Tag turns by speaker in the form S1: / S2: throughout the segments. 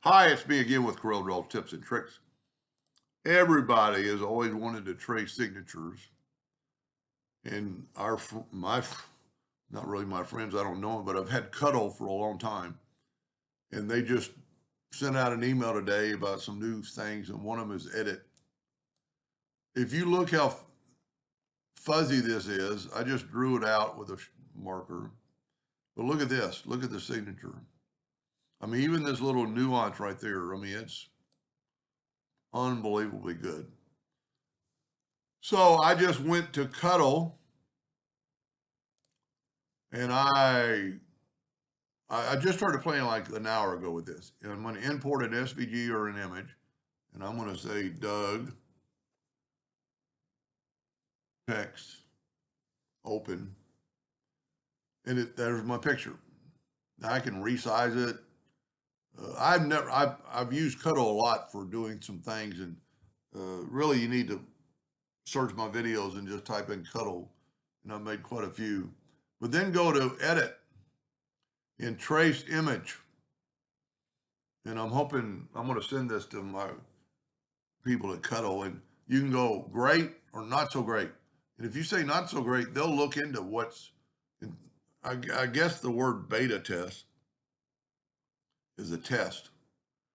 S1: Hi, it's me again with Corel Draw Tips and Tricks. Everybody has always wanted to trace signatures, and not really my friends, I don't know them, but I've had Cuttle for a long time, and they just sent out an email today about some new things, and one of them is edit. If you look how fuzzy this is, I just drew it out with a marker, but look at this. Look at the signature. I mean, even this little nuance right there, I mean, it's unbelievably good. So I just went to Cuttle and I just started playing like an hour ago with this. And I'm going to import an SVG or an image, and I'm going to say Doug text open, and there's my picture. Now I can resize it. I've used Cuttle a lot for doing some things, and really you need to search my videos and just type in Cuttle, and I've made quite a few. But then go to edit and trace image. And I'm hoping I'm going to send this to my people at Cuttle, and you can go great or not so great. And if you say not so great, they'll look into what's, I guess the word beta test is a test.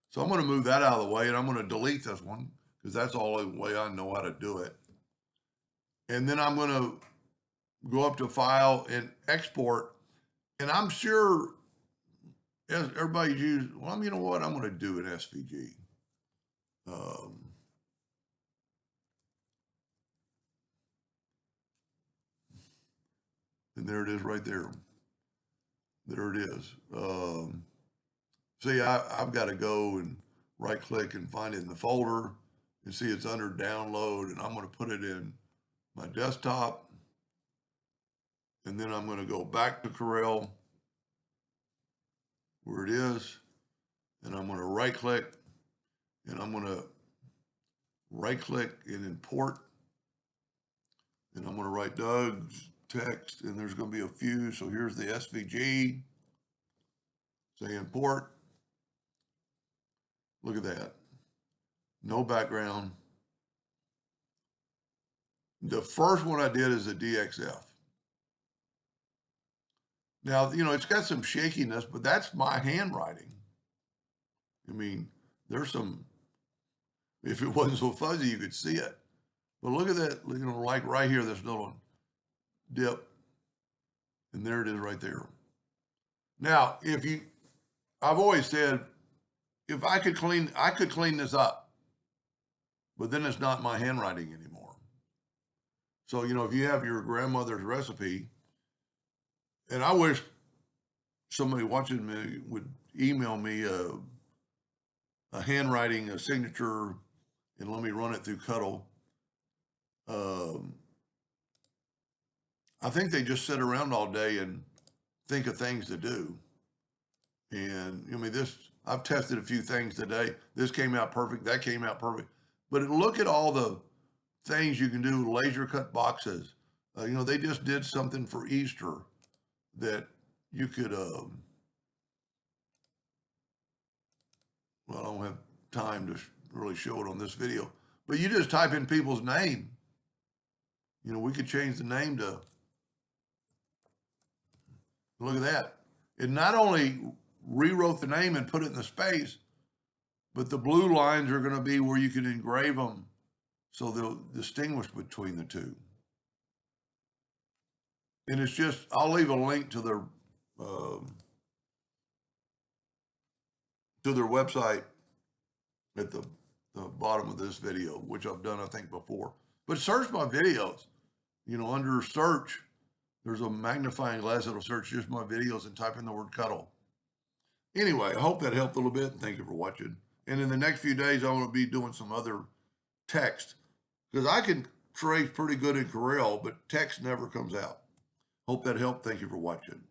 S1: So I'm going to move that out of the way, and I'm going to delete this one because that's all the way I know how to do it. And then I'm going to go up to File and Export. And I'm sure everybody's used, well, you know what? I'm going to do an SVG. And there it is right there. There it is. See, I've got to go and right click and find it in the folder and see it's under download, and I'm going to put it in my desktop. And then I'm going to go back to Corel where it is, and I'm going to right click, and I'm going to right click and import, and I'm going to write Doug's text, and there's going to be a few. So here's the SVG. Say import. Look at that. No background. The first one I did is a DXF. Now, you know, it's got some shakiness, but that's my handwriting. I mean, there's some, if it wasn't so fuzzy, you could see it. But look at that, you know, like right here, this little dip. And there it is right there. Now, I've always said, if I could clean this up, but then it's not my handwriting anymore. So, you know, if you have your grandmother's recipe, and I wish somebody watching me would email me a handwriting, a signature, and let me run it through Cuttle. I think they just sit around all day and think of things to do. And I mean, I've tested a few things today. This came out perfect. That came out perfect. But look at all the things you can do, laser cut boxes. You know, they just did something for Easter that you could, well, I don't have time to really show it on this video, but you just type in people's name. You know, we could change the name to, look at that. It not only rewrote the name and put it in the space, but the blue lines are going to be where you can engrave them so they'll distinguish between the two. And it's just, I'll leave a link to their website at the bottom of this video, which I've done, I think, before. But search my videos. You know, under search, there's a magnifying glass that'll search just my videos and type in the word Cuttle. Anyway, I hope that helped a little bit. Thank you for watching. And in the next few days, I'm going to be doing some other text because I can trace pretty good in Corel, but text never comes out. Hope that helped. Thank you for watching.